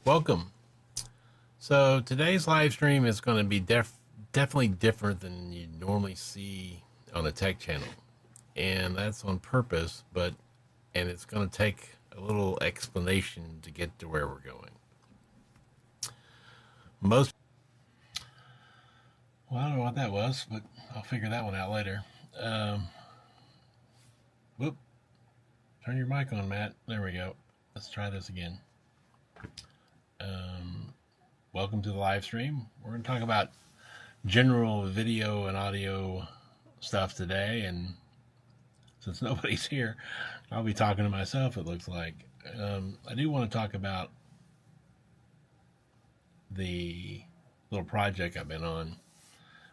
Welcome. So today's live stream is going to be definitely different than you normally see on a tech channel, and that's on purpose. And it's going to take a little explanation to get to where we're going. Most Well, I don't know what that was, but I'll figure that one out later. Um, whoop! Turn your mic on, Matt. There we go. Let's try this again. Um, Welcome to the live stream. We're going to talk about general video and audio stuff today, and since nobody's here, I'll be talking to myself, it looks like. I do want to talk about the little project I've been on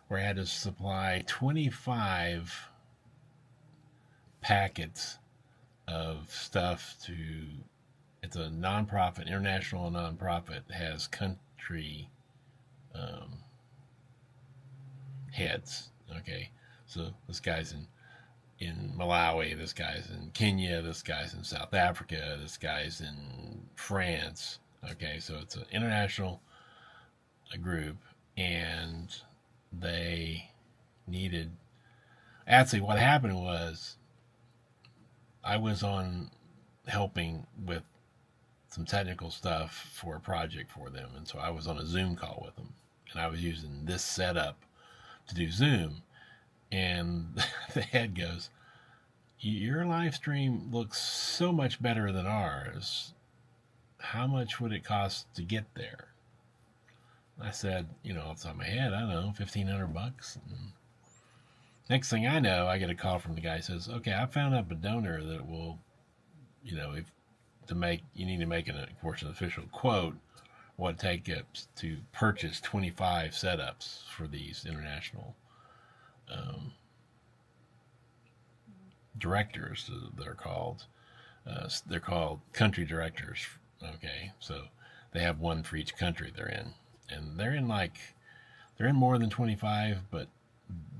where I had to supply 25 packets of stuff to, it's a nonprofit, international nonprofit, has country heads. Okay, so this guy's in Malawi, this guy's in Kenya, this guy's in South Africa, this guy's in France. Okay, so it's an international group, and they needed. Actually, what happened was I was on helping with some technical stuff for a project for them, and so I was on a Zoom call with them, and I was using this setup to do Zoom, and the head goes, "Your live stream looks so much better than ours. How much would it cost to get there?" I said, off the top of my head, I don't know, $1,500. And next thing I know, I get a call from the guy who says, "Okay, I found up a donor that will, if you need to make an, of course, an official quote, what it takes to purchase 25 setups for these international directors. They're called. They're called country directors. Okay, so they have one for each country they're in, and they're in more than 25, but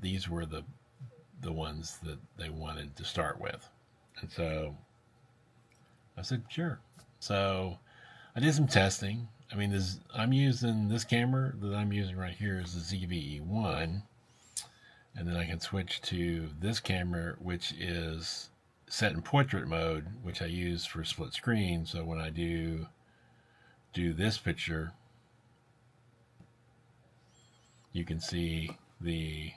these were the ones that they wanted to start with, and so I said sure. So I did some testing. I mean, I'm using this camera that I'm using right here is the ZVE1, and then I can switch to this camera, which is set in portrait mode, which I use for split screen. So when I do this picture, you can see the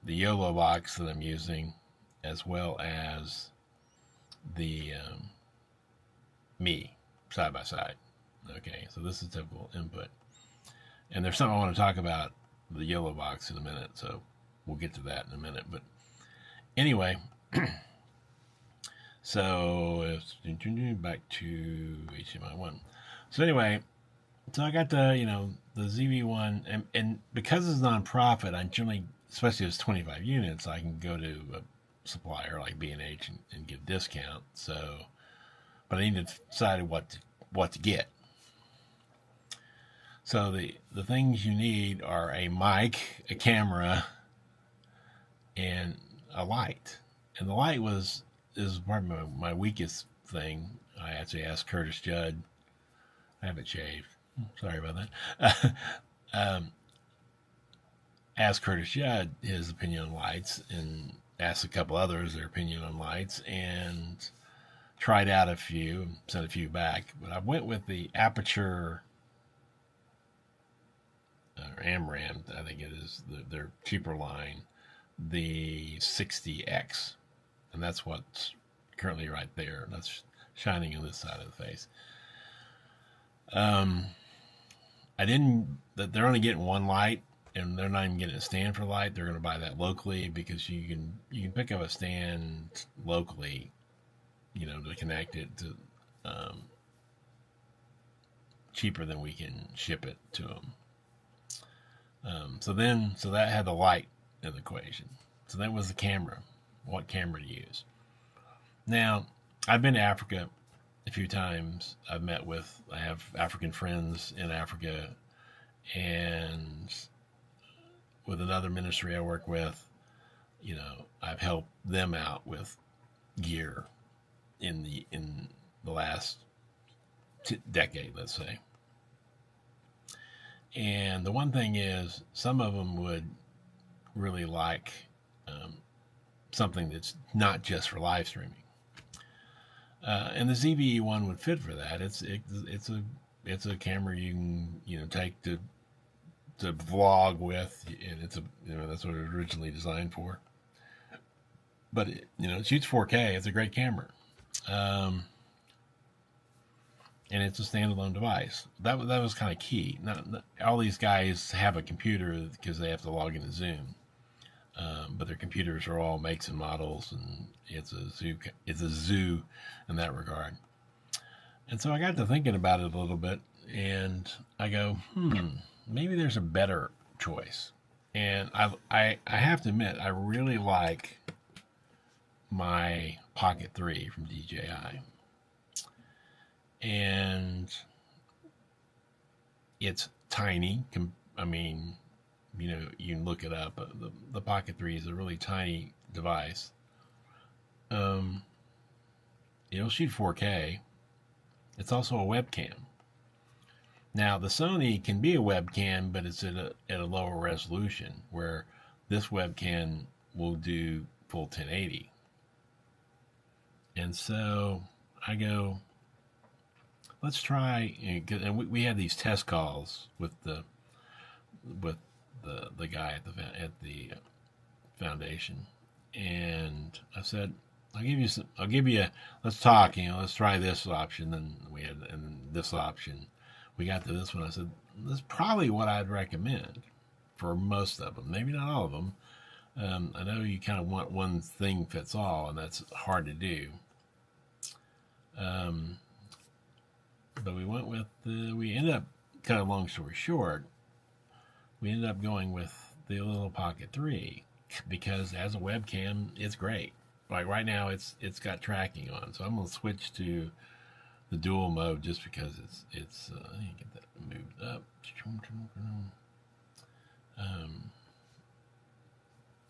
YOLO box that I'm using, as well as the me side by side. Okay, so this is typical input, and there's something I want to talk about the yellow box in a minute, so we'll get to that in a minute. But anyway, so back to HDMI1. So anyway, so I got the ZV1, and because it's nonprofit, I generally, especially if it's 25 units, I can go to a supplier like B&H and give discount. So, but I need to decide what to get. So the things you need are a mic, a camera, and a light. And the light is probably my weakest thing. I actually asked Curtis Judd. I haven't shaved. Sorry about that. Asked Curtis Judd his opinion on lights, and asked a couple others their opinion on lights, and tried out a few, sent a few back. But I went with the Aperture, or Amram, I think it is, their cheaper line, the 60X. And that's what's currently right there. That's shining on this side of the face. They're only getting one light, and they're not even getting a stand for light. They're going to buy that locally, because you can pick up a stand locally, to connect it to, cheaper than we can ship it to them. So that had the light in the equation. So that was the camera. What camera to use? Now, I've been to Africa a few times. I have African friends in Africa, and with another ministry I work with, I've helped them out with gear in the last decade, let's say. And the one thing is, some of them would really like something that's not just for live streaming. And the ZVE one would fit for that. It's a camera you can take to vlog with, and that's what it was originally designed for. But it shoots 4K. It's a great camera, and it's a standalone device. That was kind of key. Not all these guys have a computer because they have to log into Zoom. But their computers are all makes and models, and it's a zoo in that regard. And so I got to thinking about it a little bit, and I go, maybe there's a better choice. And I have to admit, I really like my Pocket 3 from DJI. And it's tiny. You can look it up. The Pocket 3 is a really tiny device. It'll shoot 4K. It's also a webcam. Now, the Sony can be a webcam, but it's at a lower resolution, where this webcam will do full 1080. And so I go, let's try, and we had these test calls with the guy at the foundation, and I said, let's talk, let's try this option. And this option, we got to this one. I said, this is probably what I'd recommend for most of them, maybe not all of them. I know you kind of want one thing fits all, and that's hard to do. But we ended up, kind of long story short, we ended up going with the little Pocket 3 because as a webcam, it's great. Like right now, it's got tracking on, so I'm gonna switch to the dual mode just because it's. Let me get that moved up.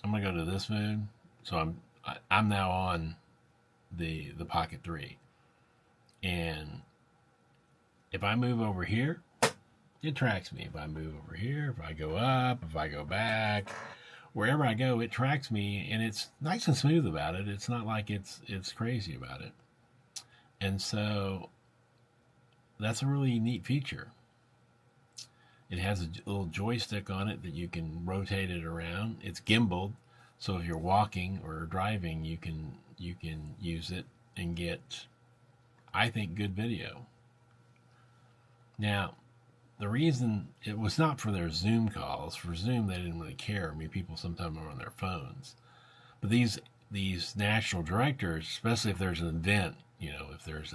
I'm gonna go to this mode, so I'm now on the Pocket 3, and if I move over here, it tracks me. If I move over here, if I go up, if I go back, wherever I go, it tracks me, and it's nice and smooth about it. It's not like it's crazy about it. And so that's a really neat feature. It has a little joystick on it that you can rotate it around. It's gimbaled, so if you're walking or driving, you can use it and get, I think, good video. Now, the reason it was not for their Zoom calls. For Zoom, they didn't really care. I mean, people sometimes are on their phones. But these national directors, especially if there's an event, if there's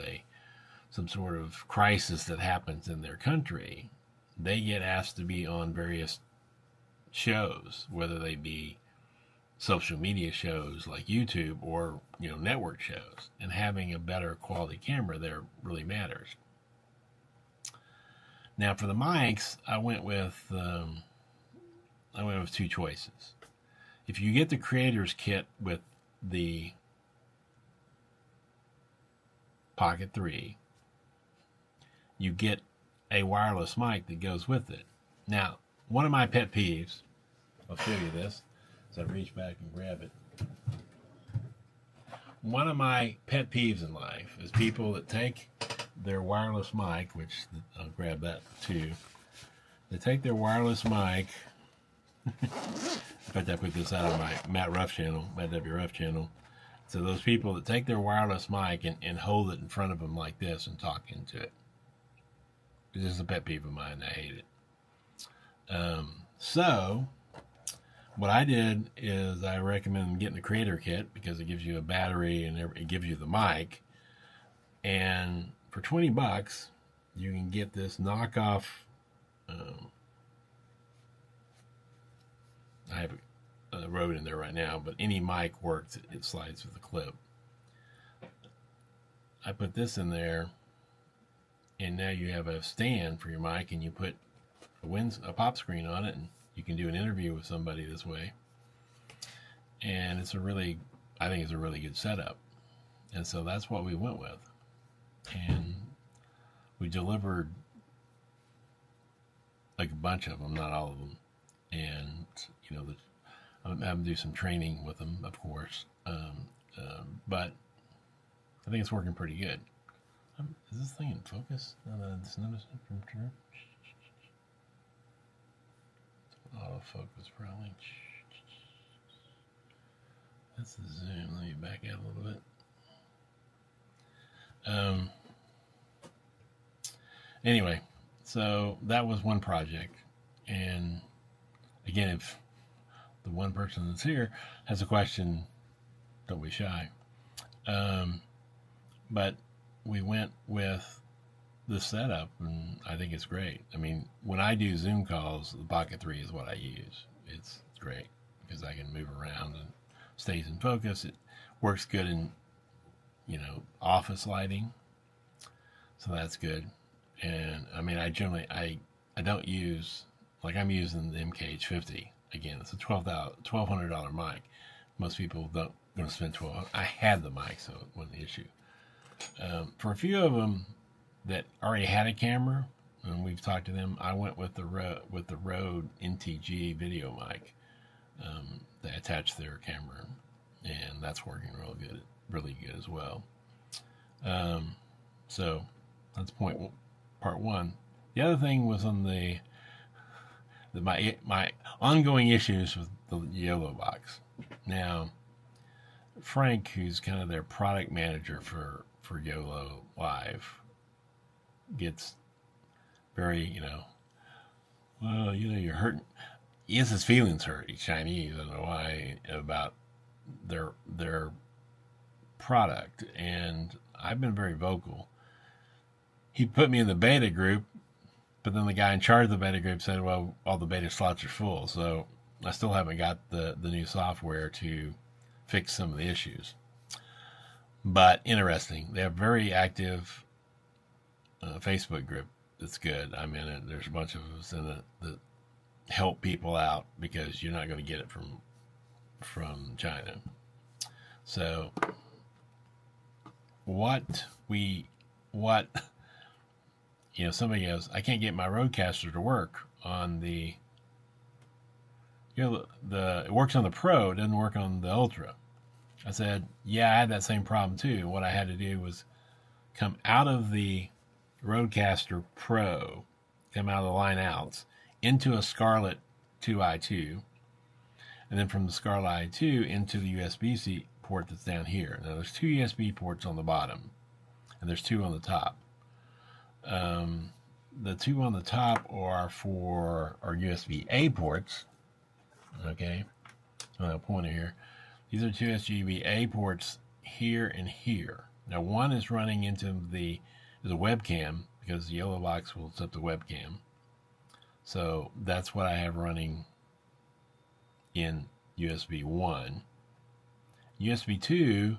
some sort of crisis that happens in their country, they get asked to be on various shows, whether they be social media shows like YouTube or network shows. And having a better quality camera there really matters. Now for the mics, I went with two choices. If you get the creator's kit with the Pocket 3, you get a wireless mic that goes with it. Now, one of my pet peeves, I'll show you this as I reach back and grab it. One of my pet peeves in life is people that take their wireless mic, which I'll grab that too. They take their wireless mic. In fact, I put this out on my Matt W. Ruff channel. So those people that take their wireless mic and hold it in front of them like this and talk into it. This is a pet peeve of mine. I hate it. So what I did is I recommend getting the creator kit because it gives you a battery and it gives you the mic. And for $20, you can get this knockoff. I have a Rode in there right now, but any mic works. It slides with a clip. I put this in there, and now you have a stand for your mic, and you put a pop screen on it, and you can do an interview with somebody this way. And I think it's a really good setup. And so that's what we went with. And we delivered like a bunch of them, not all of them, and I'm having to do some training with them, of course, but I think it's working pretty good. Is this thing in focus? Autofocus probably. That's the zoom. Let me back out a little bit. Anyway, so that was one project, and again, if the one person that's here has a question, don't be shy. But we went with the setup, and I think it's great. I mean, when I do Zoom calls, the Pocket 3 is what I use. It's great because I can move around and stays in focus. It works good in, office lighting, so that's good. And I mean, I don't use, like, I'm using the MKH50. Again, it's a $1,200 mic. Most people don't going to spend $1,200. I had the mic, so it wasn't the issue. For a few of them that already had a camera, and we've talked to them, I went with the Rode NTG video mic. They attached their camera, and that's working really good as well. So that's part one. The other thing was on my ongoing issues with the YOLO box. Now, Frank, who's kind of their product manager for YOLO Live, gets very, you're hurting. He has his feelings hurt. He's Chinese. I don't know why, about their product, and I've been very vocal. He put me in the beta group, but then the guy in charge of the beta group said, well, all the beta slots are full, so I still haven't got the new software to fix some of the issues. But interesting. They have a very active Facebook group that's good. I'm in it. There's a bunch of us in it that help people out because you're not going to get it from China. So somebody goes, I can't get my Rodecaster to work on it works on the Pro, it doesn't work on the Ultra. I said, yeah, I had that same problem too. What I had to do was come out of the Rodecaster Pro, come out of the line outs, into a Scarlett 2i2, and then from the Scarlett i2 into the USB-C port that's down here. Now there's 2 USB ports on the bottom, and there's 2 on the top. The 2 on the top are USB-A ports. Okay, on a pointer here. These are 2 USB-A ports here and here. Now one is running into is a webcam because the YOLO box will accept the webcam. So that's what I have running in USB 1. USB 2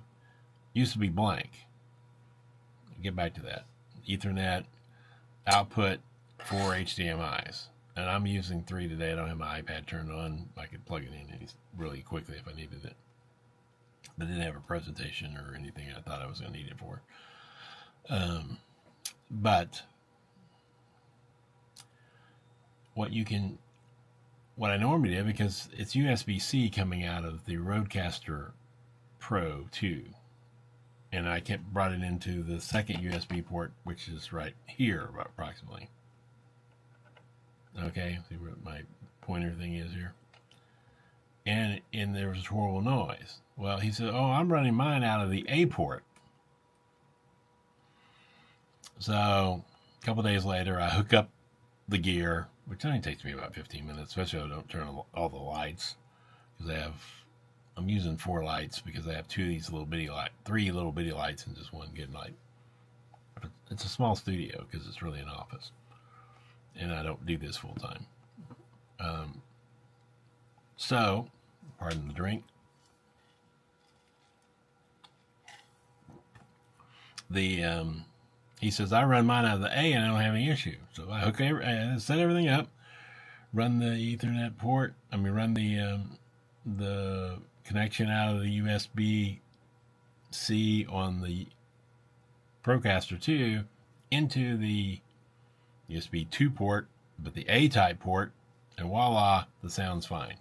used to be blank. I'll get back to that. Ethernet output 4 HDMIs. And I'm using 3 today. I don't have my iPad turned on. I could plug it in really quickly if I needed it. But I didn't have a presentation or anything I thought I was going to need it for. But what I normally do, because it's USB-C coming out of the Rodecaster Pro 2, and I brought it into the second USB port, which is right here, approximately. Okay, see where my pointer thing is here. And there was horrible noise. Well, he said, oh, I'm running mine out of the A port. So a couple days later, I hook up the gear, which only takes me about 15 minutes, especially if I don't turn all the lights, because I'm using 4 lights because I have 2 of these little bitty 3 little bitty lights and just 1 good light. It's a small studio because it's really an office, and I don't do this full time. So, pardon the drink. He says, I run mine out of the A and I don't have any issue. So I set everything up, run the Ethernet port. Run the connection out of the USB-C on the Procaster 2 into the USB 2 port, but the A-type port, and voila, the sound's fine.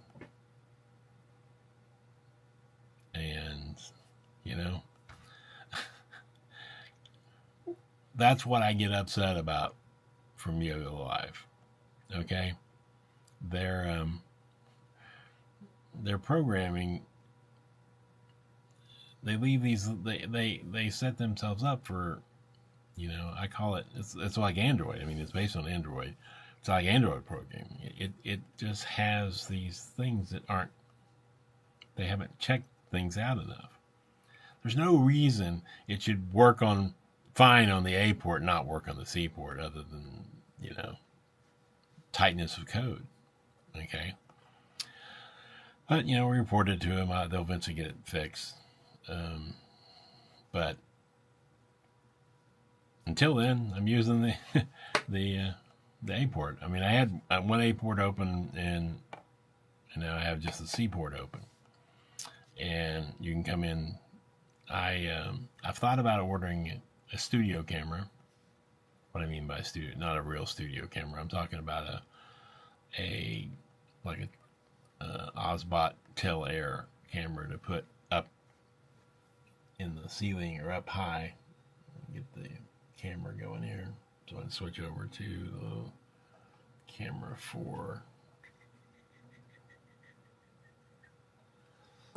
And, you know, that's what I get upset about from Yoga Live. Okay? Their programming, they leave these, they set themselves up for, you know, I call it, it's like Android. I mean, it's based on Android. It's like Android programming. It just has these things that aren't, they haven't checked things out enough. There's no reason it should work on fine on the A port, not work on the C port, other than, you know, tightness of code. Okay. But, you know, we reported to them. They'll eventually get it fixed. But until then, I'm using the A port. I mean, I had one A port open, and now I have just the C port open. And you can come in. I've thought about ordering a studio camera. What I mean by studio, not a real studio camera. I'm talking about a Osbot Tel Air camera to put up in the ceiling or up high. Get the camera going here. So I can switch over to the camera 4.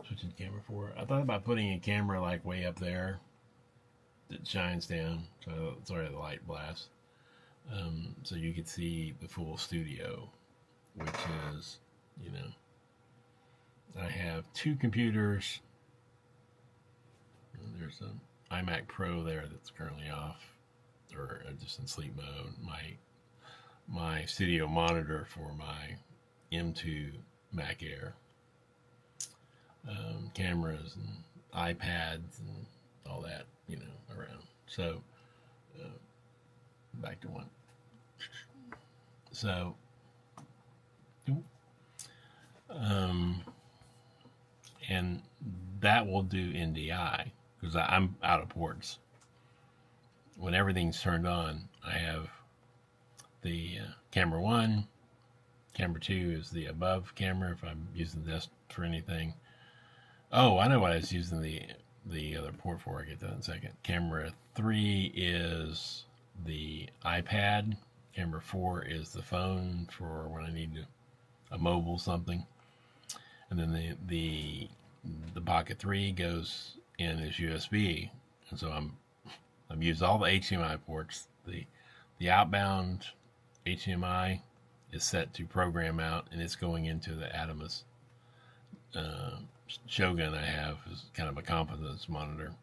Switching to camera 4. I thought about putting a camera like way up there that shines down. So sorry, the light blast. So you could see the full studio, which is, you know, I have 2 computers. There's an iMac Pro there that's currently off, or just in sleep mode. My studio monitor for my M2 Mac Air. Cameras and iPads and all that, you know, around. So, back to one. So, and that will do NDI because I'm out of ports. When everything's turned on, I have the camera 1, camera 2 is the above camera if I'm using this for anything. Oh, I know what I was using the other port for. I'll get that in a second. Camera 3 is the iPad. Camera 4 is the phone for when I need a mobile something. And then the Pocket 3 goes in as USB. And so I've used all the HDMI ports. The outbound HDMI is set to program out, and it's going into the Atomus Shogun I have is kind of a confidence monitor.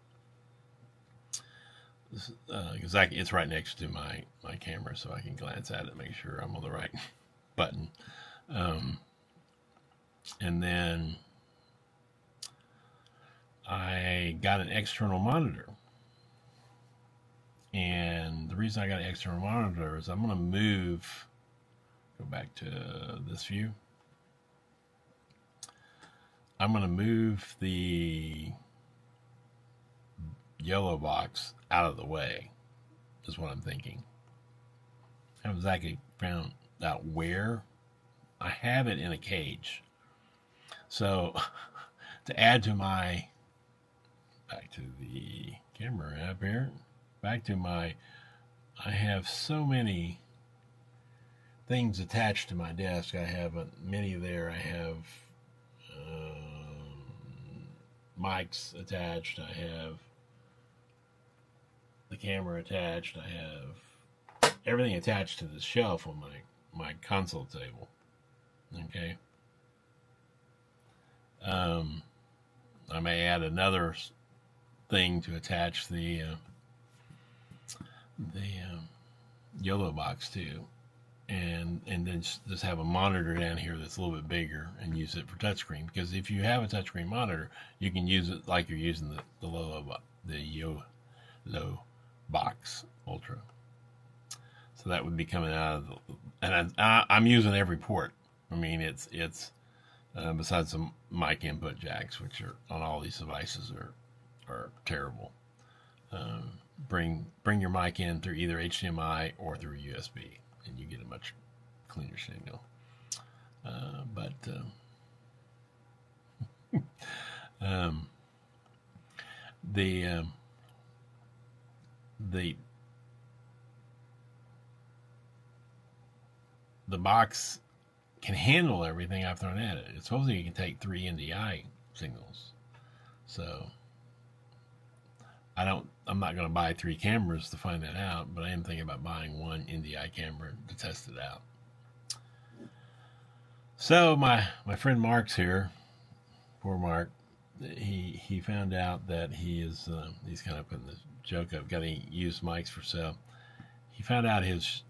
Because it's right next to my camera, so I can glance at it and make sure I'm on the right button. And then I got an external monitor. And the reason I got an external monitor is I'm going to go back to this view. I'm going to move the yellow box out of the way, is what I'm thinking. I haven't exactly found out where. I have it in a cage. So, to add to back to the camera app here, I have so many things attached to my desk. I have a mini there. I have mics attached. I have the camera attached. I have everything attached to the shelf on my console table. Okay. I may add another thing to attach the yellow box to, and then just have a monitor down here that's a little bit bigger and use it for touchscreen. Because if you have a touchscreen monitor, you can use it like you're using the Yolo Box Ultra. So that would be coming out of and I'm using every port. I mean, it's besides some mic input jacks, which are on all these devices are terrible. bring your mic in through either HDMI or through USB, and you get a much cleaner signal. But the box can handle everything I've thrown at it. It's supposedly it can take 3 NDI signals. So I'm not going to buy 3 cameras to find that out, but I am thinking about buying 1 NDI camera to test it out. So my friend Mark's here. Poor Mark. He found out that he's kind of putting this joke up, got any used mics for sale. He found out his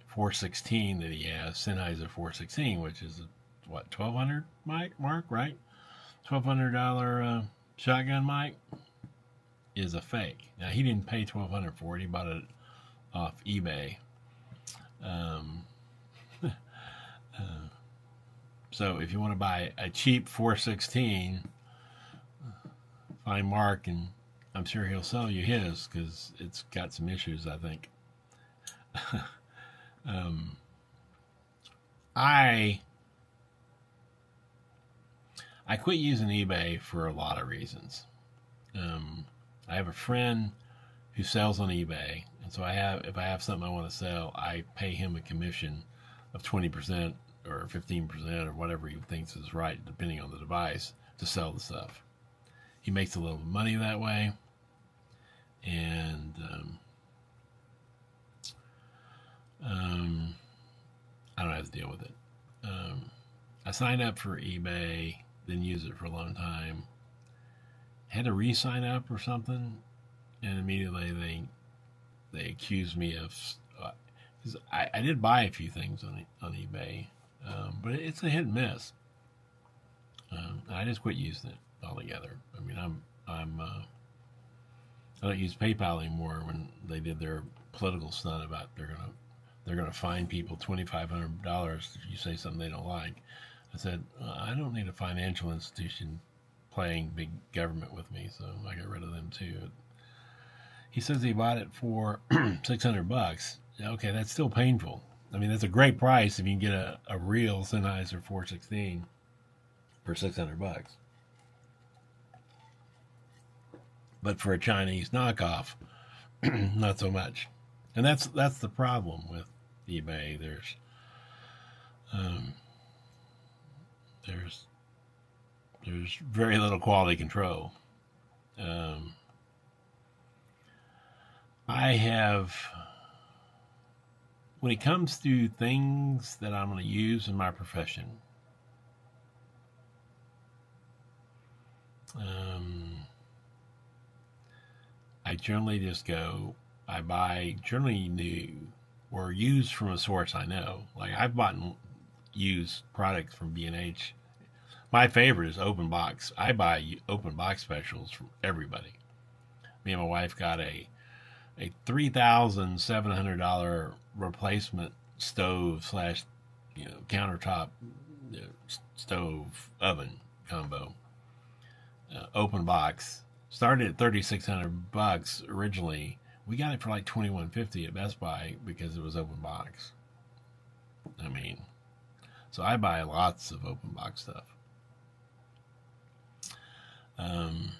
416 that he has, Sennheiser 416, which is what, $1,200 mic, Mark, right? $1,200 shotgun mic is a fake. Now he didn't pay $1,200 for it. He bought it off eBay. So if you want to buy a cheap 416, find Mark, and I'm sure he'll sell you his because it's got some issues, I think. I quit using eBay for a lot of reasons. I have a friend who sells on eBay, and so if I have something I want to sell, I pay him a commission of 20% or 15% or whatever he thinks is right, depending on the device, to sell the stuff. He makes a little money that way, and I don't have to deal with it. I signed up for eBay, didn't use it for a long time. Had to re-sign up or something, and immediately they accused me of. Because I did buy a few things on eBay, but it's a hit and miss. I just quit using it altogether. I mean, I don't use PayPal anymore. When they did their political stunt about they're gonna fine people $2,500 if you say something they don't like, I said I don't need a financial institution playing big government with me, so I got rid of them too. He says he bought it for $600. Okay, that's still painful. I mean, that's a great price if you can get a real Sennheiser 416 for $600. But for a Chinese knockoff, not so much. And that's the problem with eBay. There's very little quality control. I have, when it comes to things that I'm going to use in my profession, I generally just go, I buy generally new or used from a source I know. Like I've bought used products from B&H. My favorite is open box. I buy open box specials from everybody. Me and my wife got a $3,700 replacement stove / countertop stove oven combo. Open box. Started at $3,600 originally. We got it for like $2,150 at Best Buy because it was open box. I mean, so I buy lots of open box stuff. And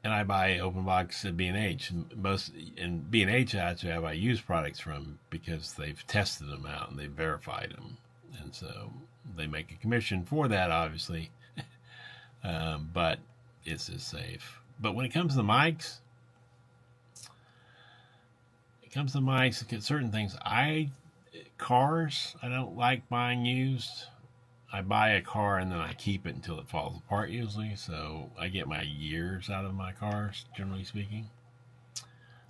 I buy open box at B&H. And B&H actually I buy used products from because they've tested them out and they've verified them, and so they make a commission for that, obviously. But it's just safe. But when it comes to mics, certain things. Cars, I don't like buying used. I buy a car and then I keep it until it falls apart usually, so I get my years out of my cars, generally speaking.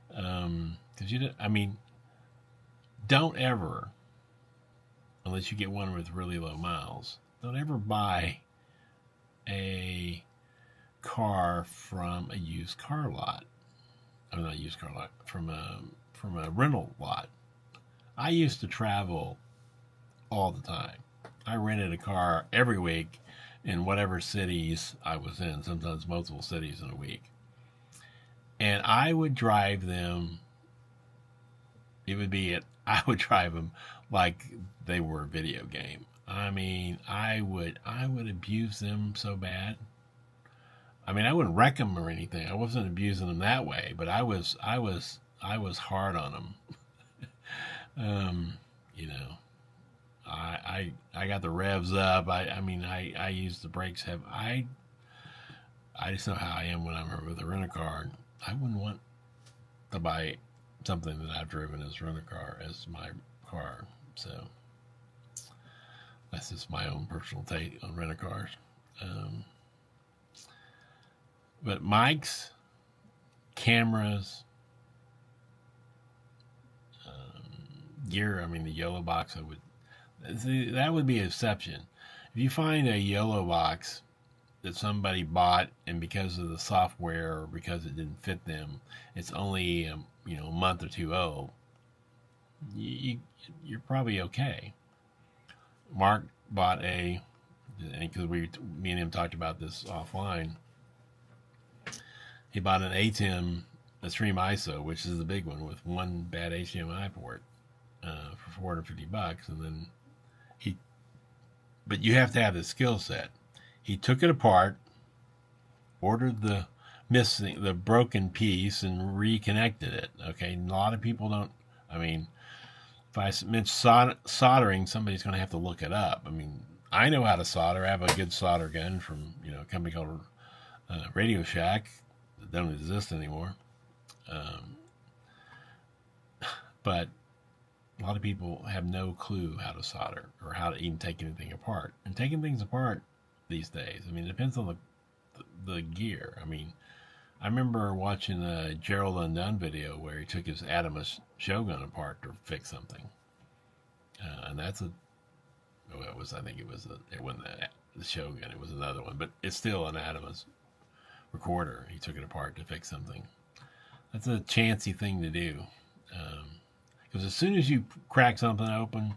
Because don't ever, unless you get one with really low miles, don't ever buy a car from a used car lot. I'm not a used car lot, from a rental lot. I used to travel all the time. I rented a car every week, in whatever cities I was in, sometimes multiple cities in a week. And I would drive them, I would drive them like they were a video game. I mean, I would abuse them so bad. I mean, I wouldn't wreck them or anything. I wasn't abusing them that way, but I was hard on them. You know, I got the revs up. I used the brakes heavy. I just know how I am when I'm with a rental car. I wouldn't want to buy something that I've driven as rental car as my car. So that's just my own personal take on rental cars. Um, but mics, cameras, gear. I mean, the yellow box. That would be an exception. If you find a yellow box that somebody bought and because of the software or because it didn't fit them, it's only a month or two old, you're probably okay. Mark bought because me and him talked about this offline. He bought an ATEM, a Stream ISO, which is the big one with one bad HDMI port for $450, and then but you have to have the skill set. He took it apart, ordered the broken piece, and reconnected it. Okay, a lot of people don't. I mean, if I mention soldering, somebody's going to have to look it up. I mean, I know how to solder. I have a good solder gun from a company called Radio Shack that don't exist anymore. But a lot of people have no clue how to solder or how to even take anything apart. And taking things apart these days, I mean, it depends on the gear. I mean, I remember watching a Gerald Undone video where he took his Adamus Shogun apart to fix something, and that's I think it wasn't the Shogun, it was another one, but it's still an Adamus recorder. He took it apart to fix something. That's a chancy thing to do, because as soon as you crack something open,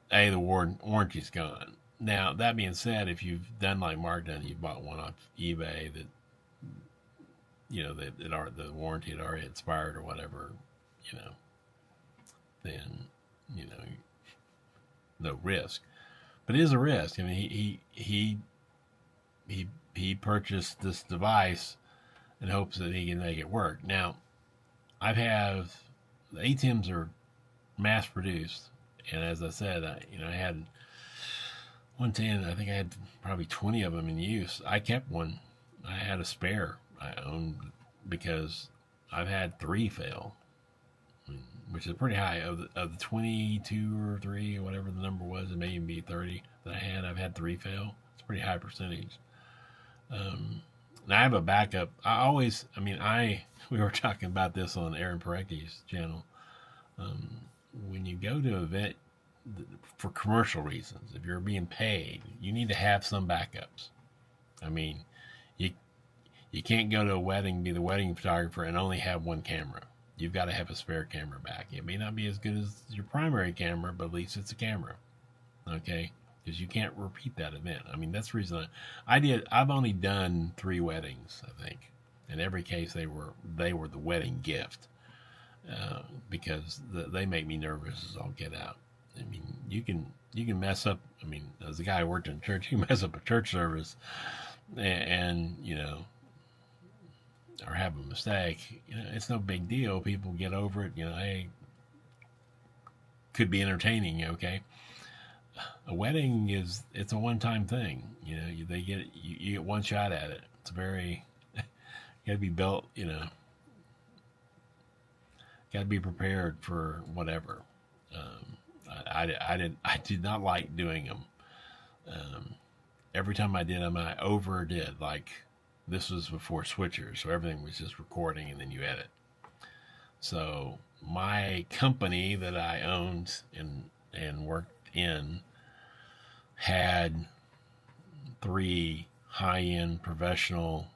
the warranty's gone. Now, that being said, if you've done like Mark done, you bought one off eBay that the warranty had already expired or whatever, then no risk. But it is a risk. I mean, he purchased this device in hopes that he can make it work. Now, the ATEMs are mass produced, and as I said, I had 110. I think I had probably 20 of them in use. I kept one. I had a spare I owned because I've had 3 fail, which is pretty high. Of the 22 or 3 or whatever the number was, it may even be 30 that I've had 3 fail. It's a pretty high percentage. And I have a backup. We were talking about this on Aaron Parecki's channel. When you go to an event for commercial reasons, if you're being paid, you need to have some backups. I mean, you can't go to a wedding, be the wedding photographer, and only have one camera. You've got to have a spare camera back. It may not be as good as your primary camera, but at least it's a camera. Okay? Because you can't repeat that event. I mean, that's the reason I've only done 3 weddings, I think. In every case, they were the wedding gift. Because they make me nervous as all get out. I mean, you can mess up. I mean, as a guy who worked in church, you can mess up a church service, and or have a mistake. It's no big deal. People get over it. Hey, could be entertaining. Okay, a wedding it's a one-time thing. You get one shot at it. It's very you got to be built. Got to be prepared for whatever. I did not like doing them. Every time I did them, I overdid. Like, this was before switchers, so everything was just recording and then you edit. So my company that I owned and worked in had 3 high-end professional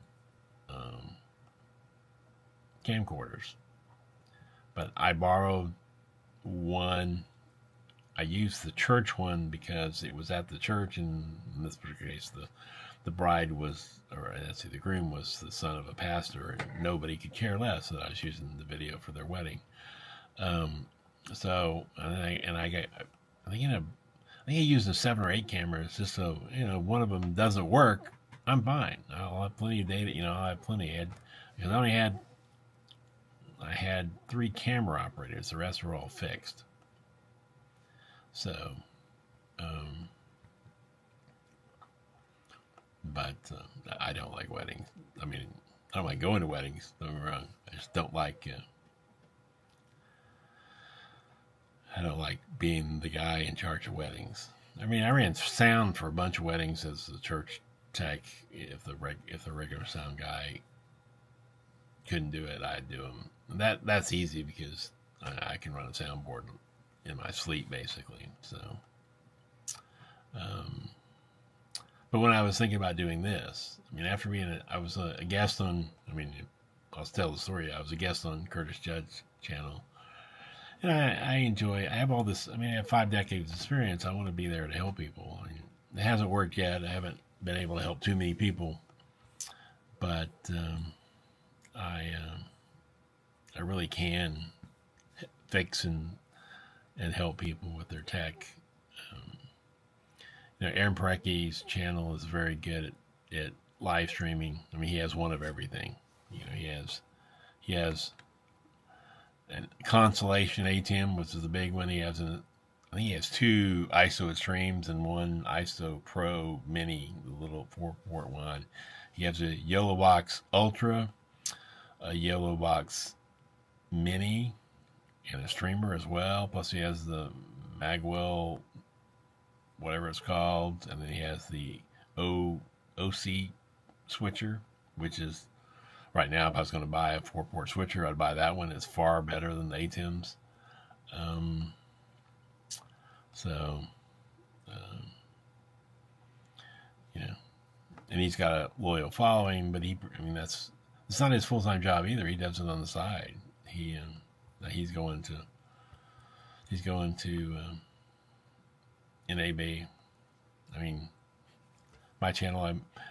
camcorders. But I borrowed one I used the church one because it was at the church, and in this particular case, the bride was, or let's see, the groom was the son of a pastor, and nobody could care less that I was using the video for their wedding. So, I got, I think, I think I used the 7 or 8 cameras just so, one of them doesn't work, I'm fine. I'll have plenty of data, I'll have plenty. Because I had 3 camera operators. The rest were all fixed. So, but I don't like weddings. I mean, I don't like going to weddings. Don't get me wrong. I just don't like. I don't like being the guy in charge of weddings. I mean, I ran sound for a bunch of weddings as the church tech. If the regular sound guy couldn't do it, I'd do them. That's easy because I can run a soundboard in my sleep, basically. So, but when I was thinking about doing this, I mean, after I was a guest on. I mean, I'll tell the story. I was a guest on Curtis Judd's channel. And I enjoy. I have all this. I mean, I have 5 decades of experience. I want to be there to help people. I mean, it hasn't worked yet. I haven't been able to help too many people, but I really can fix and help people with their tech. Aaron Parecki's channel is very good at live streaming. I mean, he has one of everything. He has and Constellation ATEM, which is the big one. I think he has 2 ISO Extremes and 1 ISO Pro Mini, the little 4-port one. He has a Yellow Box Ultra, a Yellow Box Mini, and a streamer as well. Plus he has the Magwell, whatever it's called, and then he has the OC switcher, which is, right now, if I was going to buy a 4-port switcher, I'd buy that one. It's far better than the ATEMs. So, and he's got a loyal following, but it's not his full-time job either. He does it on the side. He's going to NAB. I mean, my channel,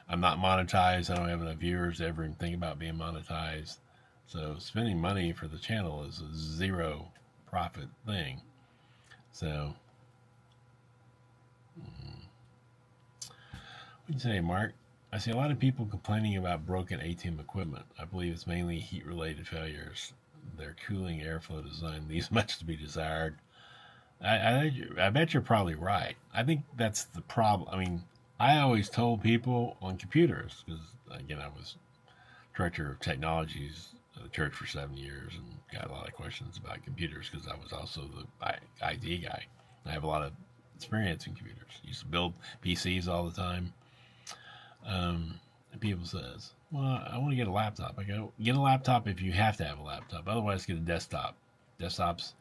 I'm not monetized. I don't have enough viewers to ever think about being monetized. So spending money for the channel is a zero profit thing. So, what do you say, Mark? I see a lot of people complaining about broken ATEM equipment. I believe it's mainly heat-related failures. Their cooling airflow design leaves much to be desired. I bet you're probably right. I think that's the problem. I mean, I always told people on computers, because, again, I was director of technologies at the church for 7 years and got a lot of questions about computers because I was also the IT guy. I have a lot of experience in computers. I used to build PCs all the time. And people says, well, I want to get a laptop. I go, get a laptop if you have to have a laptop. Otherwise, get a desktop. Desktops,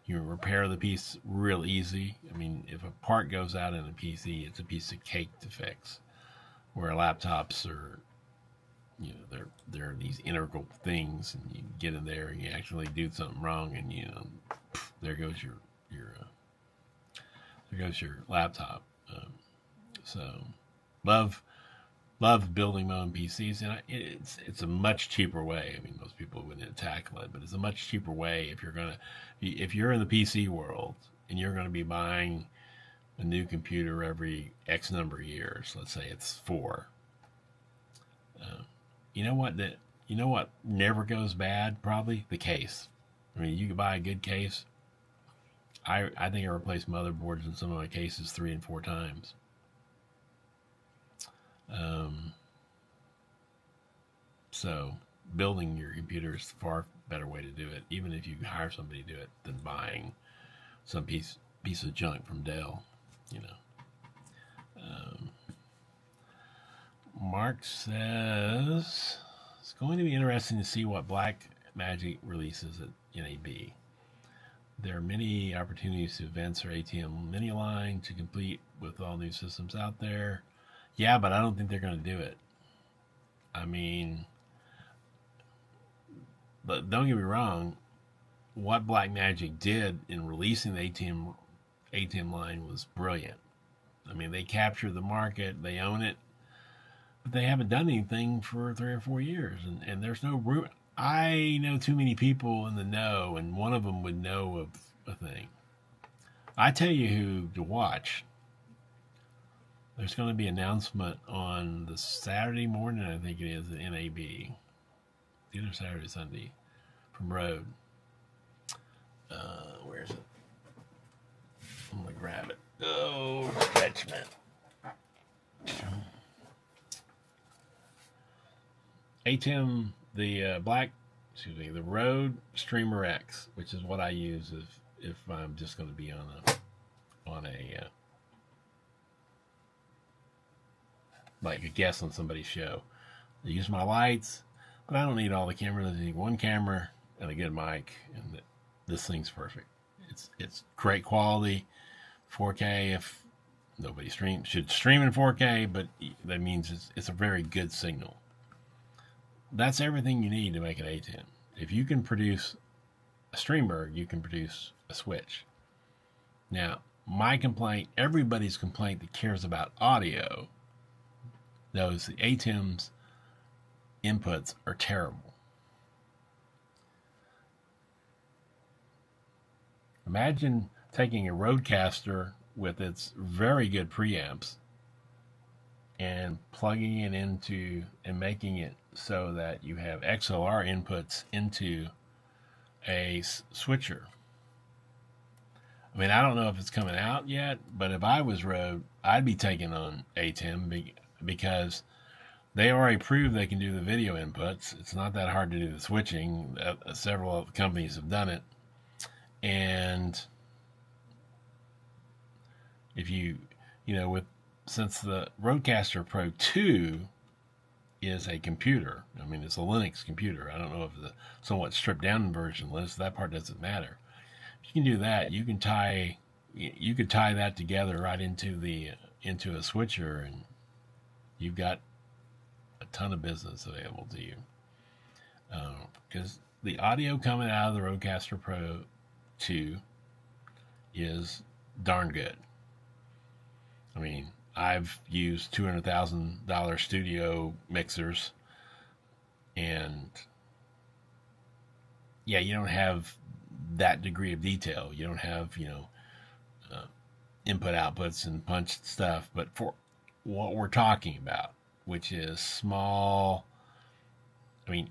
you repair the piece real easy. I mean, if a part goes out in a PC, it's a piece of cake to fix. Where laptops are, they're these integral things, and you get in there and you actually do something wrong, and there goes your laptop. So, love building my own PCs, and it's a much cheaper way. I mean, most people wouldn't tackle it, but it's a much cheaper way if you're in the PC world and you're going to be buying a new computer every X number of years. Let's say it's 4. You know what never goes bad? Probably the case. I mean, you could buy a good case. I think I replaced motherboards in some of my cases 3 and 4 times. So building your computer is a far better way to do it, even if you hire somebody to do it, than buying some piece of junk from Dell. Mark says it's going to be interesting to see what Black Magic releases at NAB. There are many opportunities to events or ATEM mini line to complete with all new systems out there. Yeah, but I don't think they're going to do it. I mean, but don't get me wrong, what Blackmagic did in releasing the ATEM ATEM line was brilliant. I mean, they captured the market, they own it, but they haven't done anything for 3 or 4 years, and there's no room. I know too many people in the know, and one of them would know of a thing. I tell you who to watch. There's going to be an announcement on the Saturday morning, I think it is, at NAB. Either Saturday or Sunday from Rode. Where is it? I'm going to grab it. Oh, Richmond. ATEM, the the Rode Streamer X, which is what I use if I'm just going to be on a like a guest on somebody's show. I use my lights, but I don't need all the cameras. I need one camera and a good mic, and this thing's perfect. It's great quality, 4K. If nobody should stream in 4K, but that means it's a very good signal. That's everything you need to make an ATEM. If you can produce a streamer, you can produce a switch. Now, my complaint, everybody's complaint that cares about audio, knows the ATEM's inputs are terrible. Imagine taking a Rodecaster with its very good preamps and plugging it into and making it so that you have XLR inputs into a switcher. I mean, I don't know if it's coming out yet, but if I was Rode, I'd be taking on ATEM because they already proved they can do the video inputs. It's not that hard to do the switching. Several companies have done it. And if since the Rodecaster Pro 2 is a computer, I mean, it's a Linux computer. I don't know if the somewhat stripped down version Linux, that part doesn't matter. If you can do that, you could tie that together right into a switcher, and you've got a ton of business available to you. Because the audio coming out of the Rodecaster Pro 2 is darn good. I mean, I've used $200,000 studio mixers, and yeah, you don't have that degree of detail. You don't have, input outputs and punched stuff, but for what we're talking about, which is small, I mean,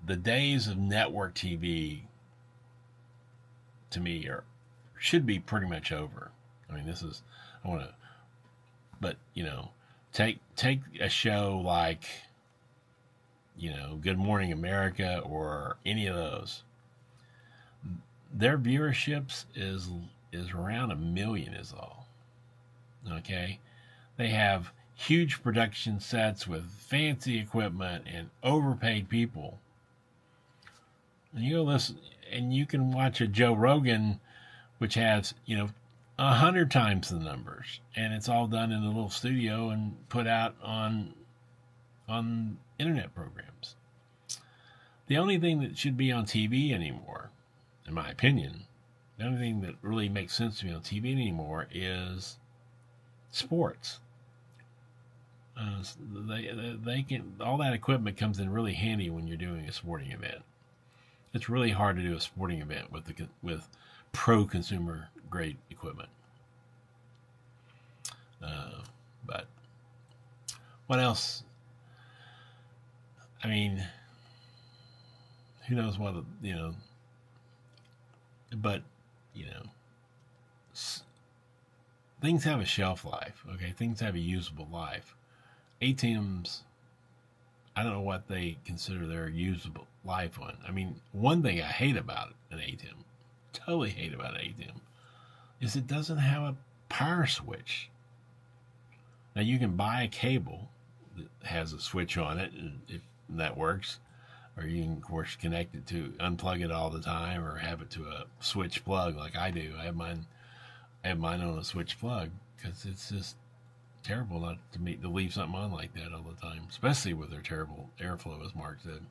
the days of network TV to me should be pretty much over. I mean, take a show like, Good Morning America or any of those. Their viewerships is around 1 million is all. Okay? They have huge production sets with fancy equipment and overpaid people. And you listen, and you can watch a Joe Rogan, which has, 100 times the numbers, and it's all done in a little studio and put out on internet programs. The only thing that should be on TV anymore, in my opinion, the only thing that really makes sense to be on TV anymore is sports. They can, all that equipment comes in really handy when you're doing a sporting event. It's really hard to do a sporting event with pro consumer grade equipment. But what else? I mean, who knows what, but, things have a shelf life, okay? Things have a usable life. ATEMs, I don't know what they consider their usable life on. I mean, one thing I hate about an ATEM, totally hate about an ATEM, is it doesn't have a power switch. Now, you can buy a cable that has a switch on it, and if that works, or you can, of course, connect it to, unplug it all the time, or have it to a switch plug like I do. I have mine on a switch plug, because it's just terrible not to leave something on like that all the time, especially with their terrible airflow, as Mark said.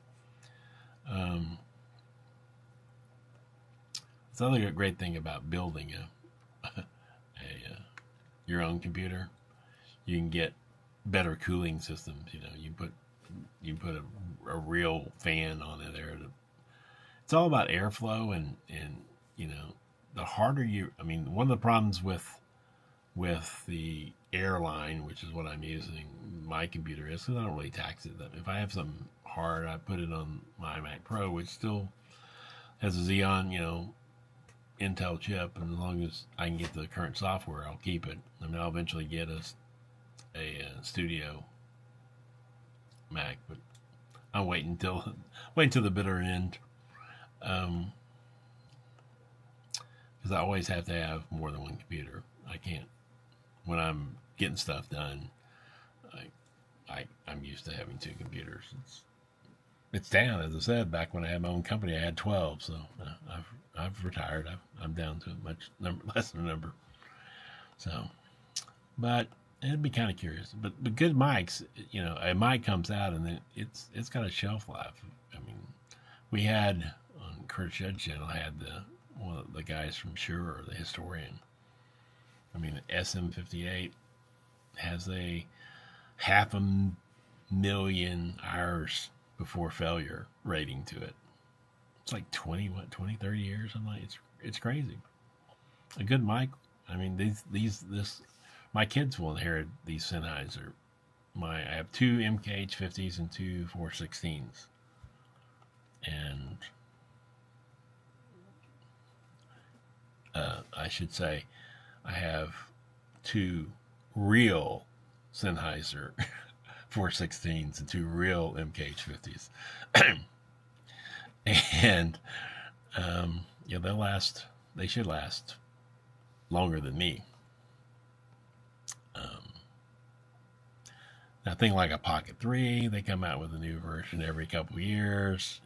It's another great thing about building your own computer, you can get better cooling systems. You put a real fan on it there. It's all about airflow and the harder one of the problems with the airline, which is what I'm using my computer is, because I don't really tax it. If I have something hard, I put it on my Mac Pro, which still has a Xeon, Intel chip, and as long as I can get the current software, I'll keep it. I'll eventually get a studio Mac, but I'll wait until the bitter end, because I always have to have more than one computer. I can't, when I'm getting stuff done, I'm used to having two computers. It's down, as I said, back when I had my own company, I had 12, so I've retired. I'm down to less than a number. So, but it'd be kind of curious. But good mics, a mic comes out and then it's got a shelf life. We had on Kurt Shed's channel, had one of the guys from Shure, the historian. The SM58 has a 500,000 hours before failure rating to it. It's like 20, 30 years. It's crazy. A good mic. My kids will inherit these Sennheiser. I have two MKH50s and two 416s. And I should say I have two real Sennheiser 416s and two real MKH50s. And they should last longer than me. Now, think like a Pocket 3, they come out with a new version every couple years.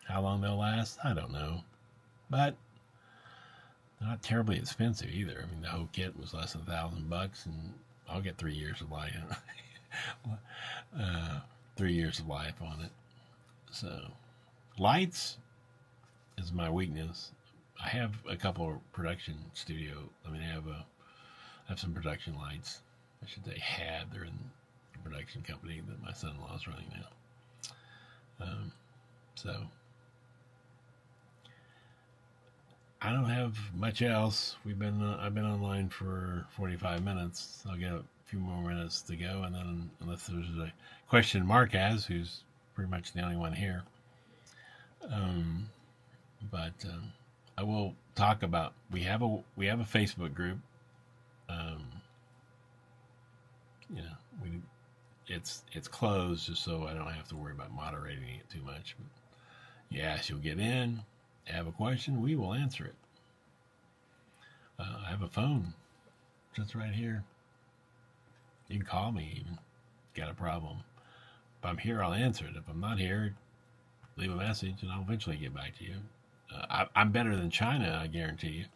How long they'll last, I don't know. But they're not terribly expensive either. The whole kit was less than $1,000, and I'll get 3 years of life. 3 years of life on it. So, lights is my weakness. I have a couple of production studio. I have some production lights. I should say had. They're in the production company that my son-in-law is running now. So I don't have much else. I've been online for 45 minutes. I'll get a few more minutes to go, and then unless there's a question Mark has, who's pretty much the only one here. But I will talk about. We have a Facebook group. It's closed just so I don't have to worry about moderating it too much. But you'll get in, have a question, we will answer it. I have a phone just right here. You can call me even. Got a problem. If I'm here, I'll answer it. If I'm not here, leave a message and I'll eventually get back to you. I'm better than China, I guarantee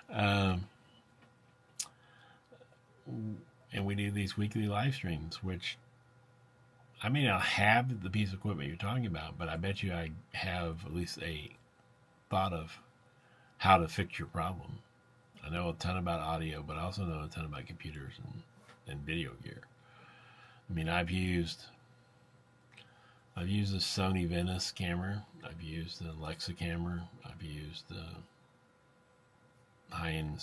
you. And we do these weekly live streams, which I may not have the piece of equipment you're talking about, but I bet you I have at least a thought of how to fix your problem. I know a ton about audio, but I also know a ton about computers and video gear. I've used a Sony Venice camera. I've used an Alexa camera. I've used high-end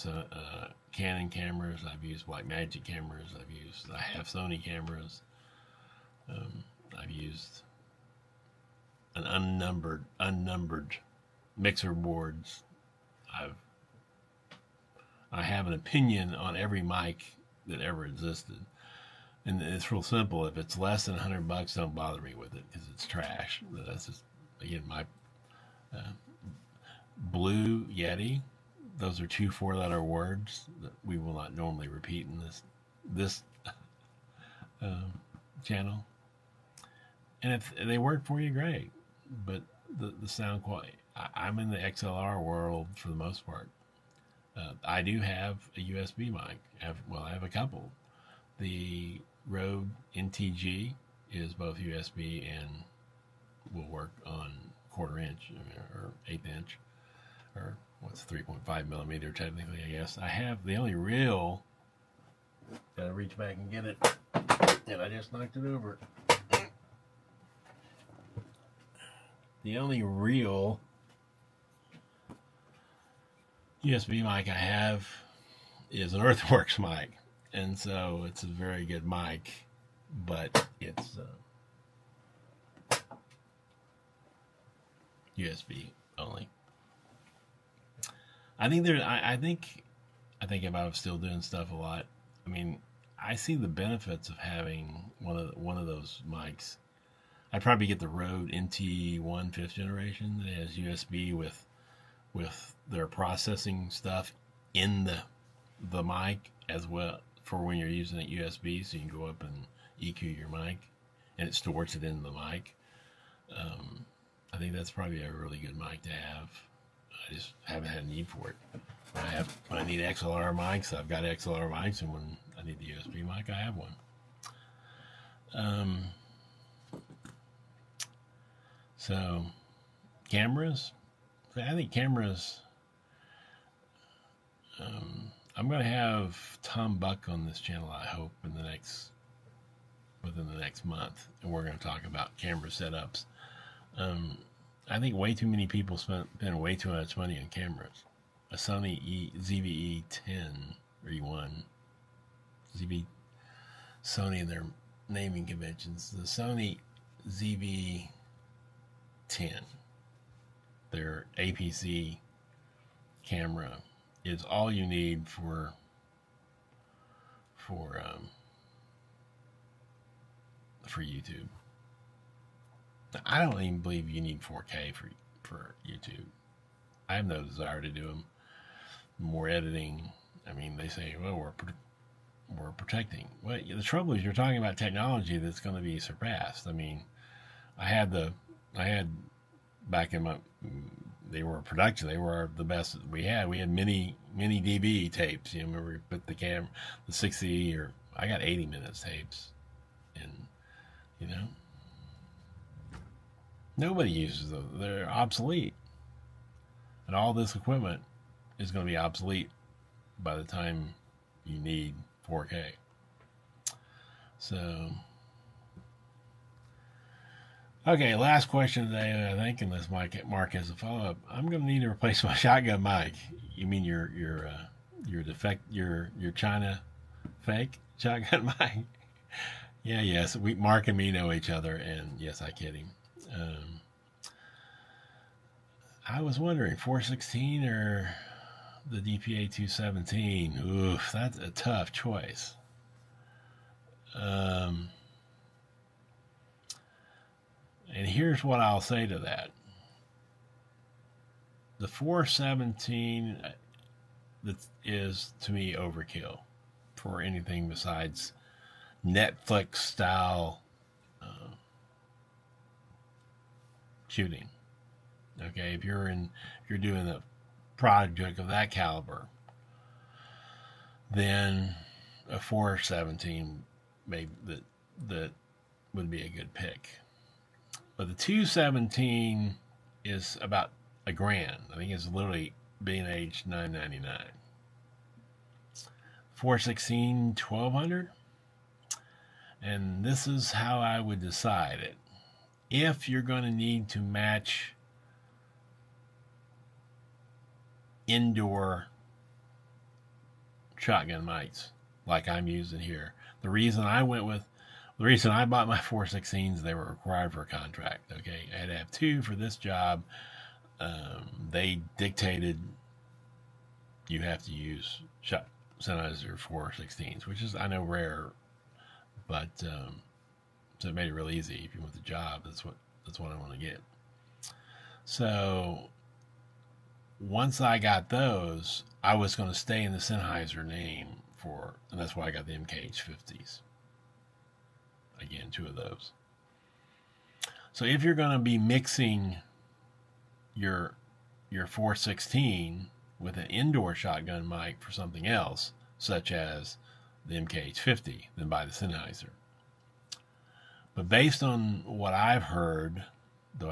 Canon cameras. I've used Blackmagic cameras. I have Sony cameras. I've used an unnumbered mixer boards. I have an opinion on every mic that ever existed. And it's real simple. If it's less than $100, don't bother me with it because it's trash. That's just, again, my Blue Yeti. Those are 2 4-letter words that we will not normally repeat in this channel. And if they work for you, great. But the sound quality, I'm in the XLR world for the most part. I do have a USB mic. I have a couple. The Rode NTG is both USB and will work on 1/4 inch or 1/8 inch. or what's 3.5 millimeter technically, I guess. I have the only real. Gotta reach back and get it, and I just knocked it over. The only real USB mic I have is an Earthworks mic, and so it's a very good mic, but it's USB only. I think if I was still doing stuff a lot, I mean, I see the benefits of having one of those mics. I'd probably get the Rode NT1 5th generation that has USB with their processing stuff in the mic as well for when you're using it USB, so you can go up and EQ your mic, and it stores it in the mic. I think that's probably a really good mic to have. I just haven't had a need for it. When I need XLR mics, I've got XLR mics, and when I need the USB mic, I have one. So, cameras. I think cameras. I'm going to have Tom Buck on this channel, I hope, within the next month, and we're going to talk about camera setups. I think way too many people spend way too much money on cameras. A Sony ZV-E10 or E1, Sony and their naming conventions. The Sony ZV-10, their APC camera, is all you need for YouTube. I don't even believe you need 4K for YouTube. I have no desire to do them. More editing. I mean, they say, well, we're protecting. Well, the trouble is, you're talking about technology that's going to be surpassed. I mean, I had back in my, they were production. They were the best we had. We had mini DV tapes. You remember, we put the 60 or I got 80 minutes tapes, and nobody uses them. They're obsolete, and all this equipment is going to be obsolete by the time you need 4K. So, okay, last question today, I think, unless Mark has a follow-up. I'm going to need to replace my shotgun mic. You mean your China fake shotgun mic? Yeah, yes. Mark and me know each other, and yes, I kid him. I was wondering, 416 or the DPA 217? Oof, that's a tough choice. And here's what I'll say to that. The 417 that is, to me, overkill for anything besides Netflix style shooting. Okay, if you're doing a project of that caliber, then a 417 that would be a good pick. But the 217 is about $1,000. I think it's literally B&H $999. 416 $1,200. And this is how I would decide it. If you're going to need to match indoor shotgun mics like I'm using here, the reason I bought my 416s, they were required for a contract. Okay, I had to have 2 for this job. They dictated you have to use Sennheiser 416s, which is, I know, rare, but so it made it real easy. If you want the job, that's what I want to get. So once I got those, I was going to stay in the Sennheiser name and that's why I got the MKH50s. Again, 2 of those. So if you're going to be mixing your 416 with an indoor shotgun mic for something else, such as the MKH50, then buy the Sennheiser. But based on what I've heard, though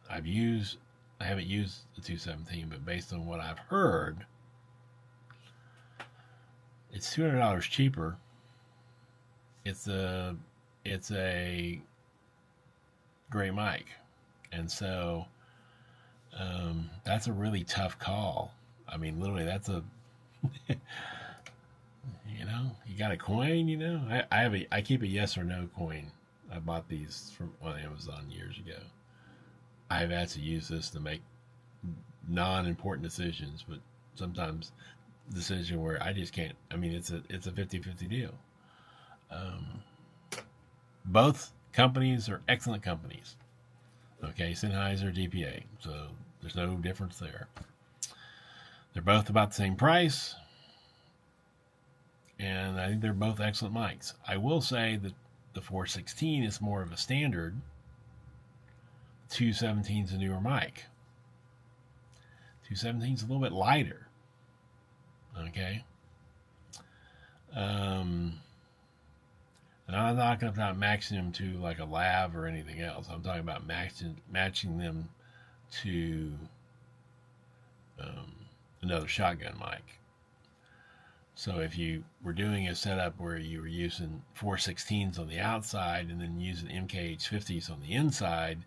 I've used I haven't used the 217, but based on what I've heard, it's $200 cheaper. It's a great mic, and so that's a really tough call. I mean, literally, that's a you got a coin. I keep a yes or no coin. I bought these from on Amazon years ago. I've had to use this to make non-important decisions, but sometimes decision where I just can't. I mean, it's a 50-50 deal. Both companies are excellent companies. Okay, Sennheiser, DPA. So there's no difference there. They're both about the same price, and I think they're both excellent mics. I will say that the 416 is more of a standard. 217 is a newer mic. 217 is a little bit lighter. Okay. And I'm not talking about matching them to like a lav or anything else. I'm talking about matching them to another shotgun mic. So if you were doing a setup where you were using 416s on the outside and then using MKH50s on the inside,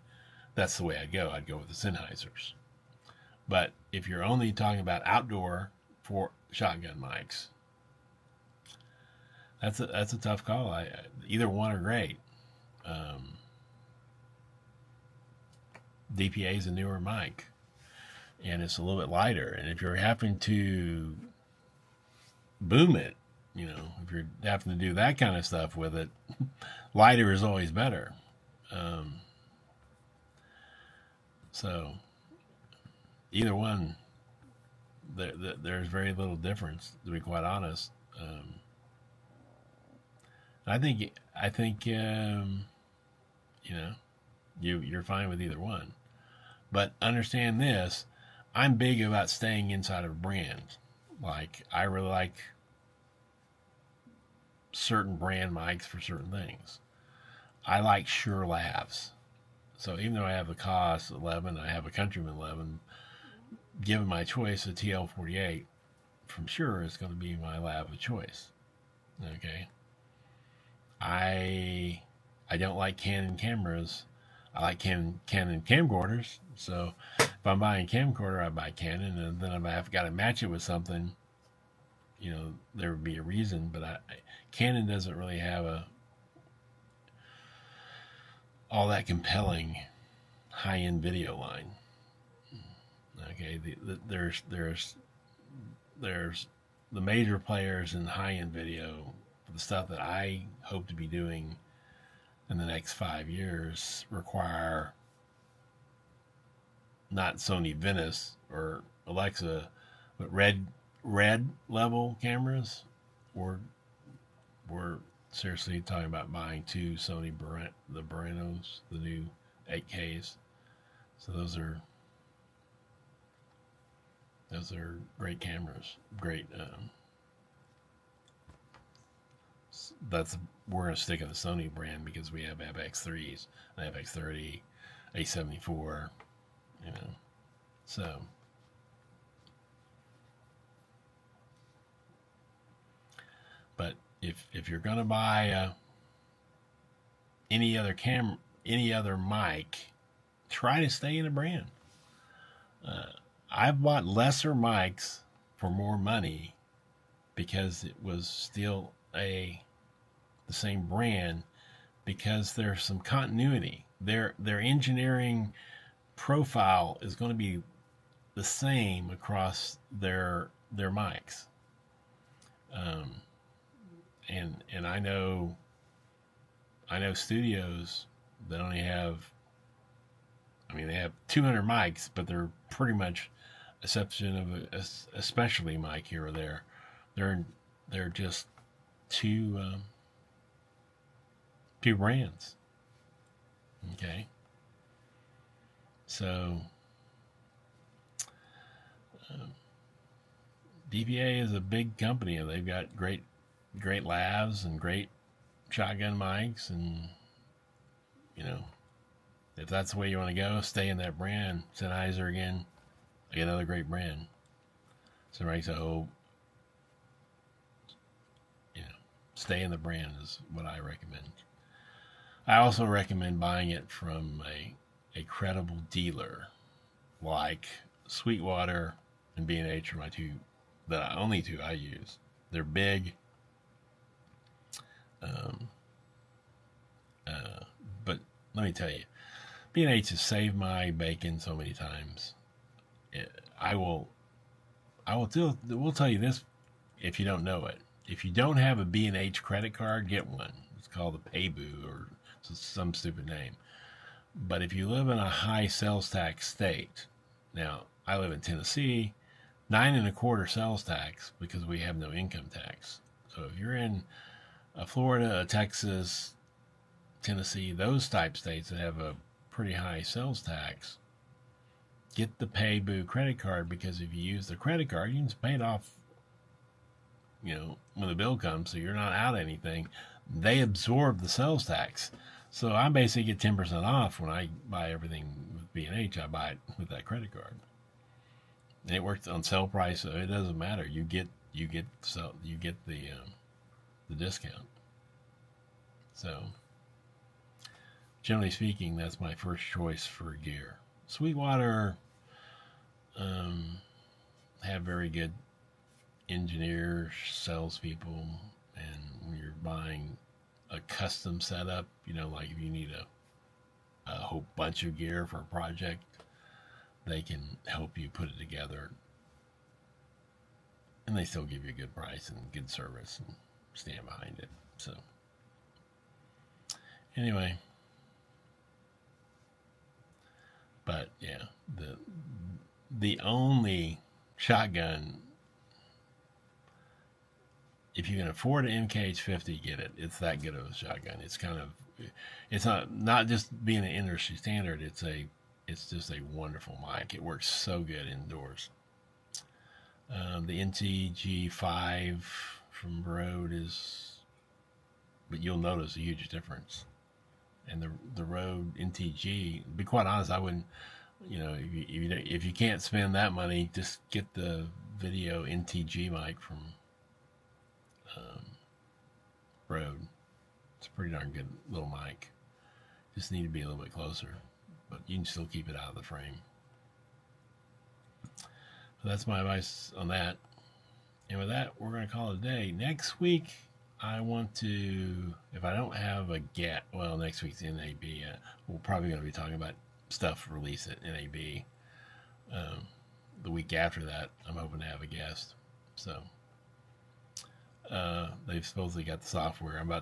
that's the way I'd go. I'd go with the Sennheisers. But if you're only talking about outdoor for shotgun mics, that's a tough call. Either one are great. DPA is a newer mic, and it's a little bit lighter. And if you're having to boom it, if you're having to do that kind of stuff with it, lighter is always better. So either one, there's very little difference, to be quite honest. I think you're fine with either one, but understand this: I'm big about staying inside of a brand. Like, I really like certain brand mics for certain things. I like Shure lavs. So even though I have the COS 11, I have a Countryman 11. Given my choice, a TL48 from Shure is going to be my lav of choice. Okay. I don't like Canon cameras. I like Canon camcorders. So if I'm buying a camcorder, I buy Canon, and then if I've got to match it with something, there would be a reason. But Canon doesn't really have all that compelling high-end video line. Okay, there's the major players in high-end video. The stuff that I hope to be doing in the next 5 years require not Sony Venice or Alexa, but red level cameras. We're seriously talking about buying 2 Sony the Baranos, the new 8Ks. So those are great cameras. Great. We're going to stick in the Sony brand because we have FX3s, FX30, A74, so. But if you're going to buy any other mic, try to stay in a brand. I've bought lesser mics for more money because it was still the same brand, because there's some continuity. Their engineering profile is going to be the same across their mics. And I know studios that only have, they have 200 mics, but they're pretty much, exception of a specialty mic here or there, they're just two brands. Okay, so DPA is a big company, and they've got great lavs and great shotgun mics, and If that's the way you want to go, stay in that brand. Sennheiser again, another great brand. So right, so you know, stay in the brand is what I recommend. I also recommend buying it from a credible dealer like Sweetwater and B&H are my only two I use. They're big, um, but let me tell you, B&H has saved my bacon so many times. I will we'll tell you this if you don't know it. If you don't have a B&H credit card, get one. It's called a Payboo or some stupid name. But if you live in a high sales tax state, now I live in Tennessee, 9.25% sales tax because we have no income tax. So if you're in Florida, Texas, Tennessee, those type states that have a pretty high sales tax, get the Payboo credit card, because if you use the credit card, you can just pay it off, when the bill comes, so you're not out anything. They absorb the sales tax. So I basically get 10% off when I buy everything with B&H. I buy it with that credit card. And it works on sale price, so it doesn't matter. You get the discount. So generally speaking, that's my first choice for gear. Sweetwater have very good engineers, salespeople, and when you're buying a custom setup, like if you need a whole bunch of gear for a project, they can help you put it together, and they still give you a good price and good service and stand behind it. So anyway, but yeah, the only shotgun, if you can afford an MKH50, get it. It's that good of a shotgun. It's not just being an industry standard. It's just a wonderful mic. It works so good indoors. The NTG5 from Rode but you'll notice a huge difference. And the Rode NTG, to be quite honest, I wouldn't, if you can't spend that money, just get the video NTG mic from Rode. It's a pretty darn good little mic. Just need to be a little bit closer, but you can still keep it out of the frame. So that's my advice on that. And with that, we're going to call it a day. Next week, I want to, if I don't have a next week's NAB. We're probably going to be talking about stuff released at NAB. The week after that, I'm hoping to have a guest. So they've supposedly got the software. They're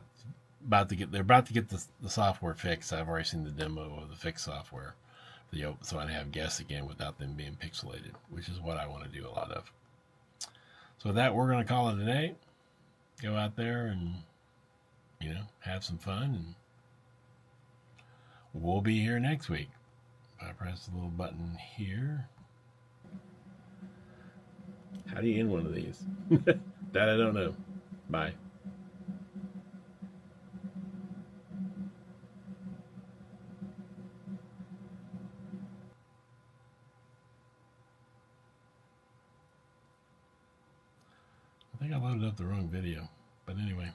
about to get the software fixed. I've already seen the demo of the fixed software, so I can have guests again without them being pixelated, which is what I want to do a lot of. So with that, we're going to call it a day. Go out there and have some fun, and we'll be here next week. If I press the little button here. How do you end one of these? That I don't know. Bye. I think I loaded up the wrong video. But anyway,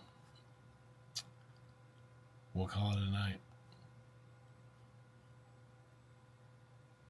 we'll call it a night.